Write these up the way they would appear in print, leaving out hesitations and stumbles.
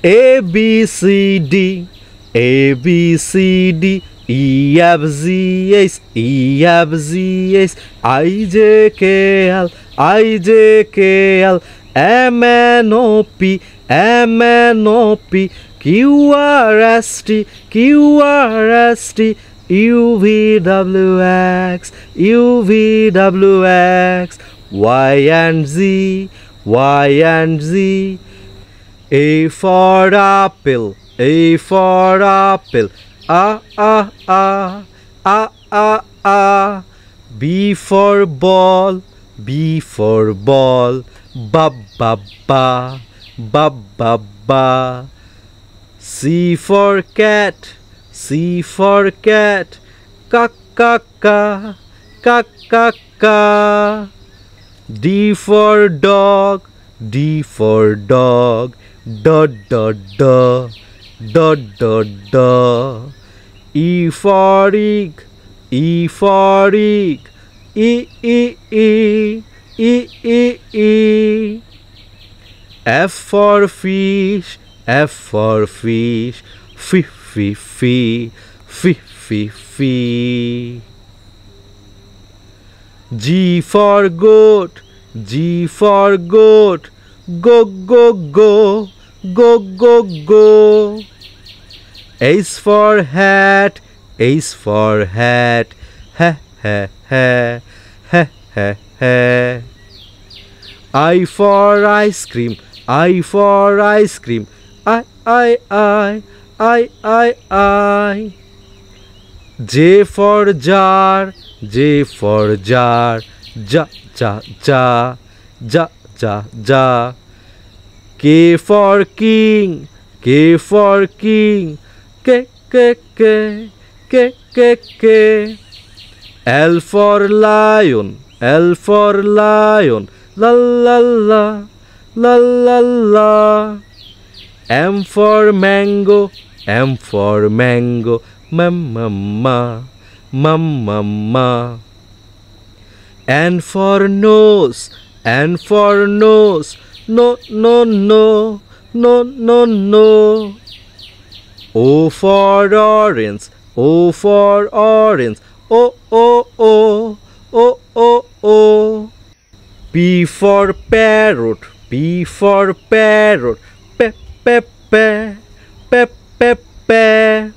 A B C D, A B C D, E F G H, E F G H, I J K L, I J K L, M N O P, M N O P, Q R S T, Q R S T, U V W X, U V W X, Y and Z, Y and Z. A for apple, A for apple, A, A, A, A, A, A. B for ball, B for ball, Ba, ba, ba, Ba, ba, ba. C for cat, C for cat, Ka, ka, ka, Ka, ka, ka. D for dog, D for dog, Da, da, da, da, da, da. E for egg, E for egg, E, E, E, E, E, E. F for fish, F for fish, F, F, F, F, F, F. G for goat, G for goat, Go, go, go, go, go, go. H for hat, H for hat, ha, ha, ha, ha, ha, ha. I for ice cream, I for ice cream, I, I, I. J for jar, J for jar, ja, ja, ja, ja, ja, ja. K for king, K for king, K, K, K, K, K, K. L for lion, L for lion, la, la, la, la, la, la. M for mango, M for mango, ma, ma, ma, ma, ma, ma. N for nose, N for nose, no, no, no, no, no, no. O for orange, O for orange, O, O, O, O, O, O. P for parrot, P for parrot, pe, pe, pe, pe, pe, pe.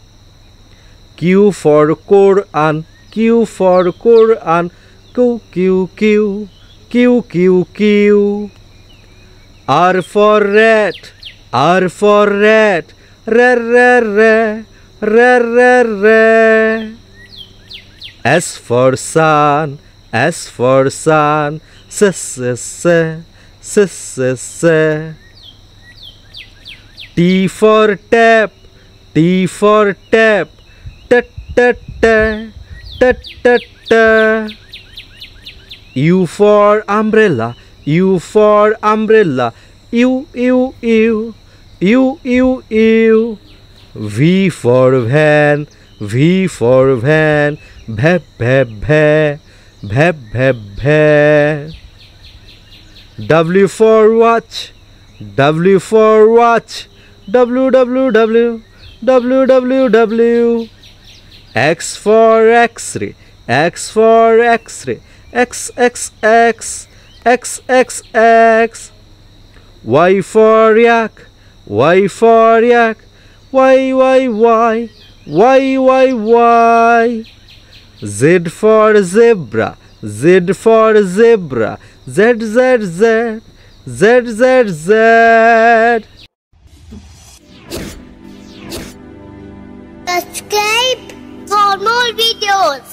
Q for Quran, Q for Quran, Q, Q, Q, Q, Q, Q. R for rat, R for rat, re, re, re, re, re, re. S for sun, S for sun, s, s, s, s, s, s. T for tap, T for tap, t, t, t, t, t, t. U for umbrella, U for umbrella, U, U, U, U, U, U. V for van, V for van, bhe, bhe, bhe, bhe, bhe, bhe. W for watch, W for watch, W, W, W, W, W, W. X for X-ray, X for X-ray, X, X, X, X, X, X. Y for yak, Y for yak, Y, Y, Y, Y, Y, Y. Z for zebra, Z for zebra, Z, Z, Z, Z, Z, Z. Subscribe for more videos.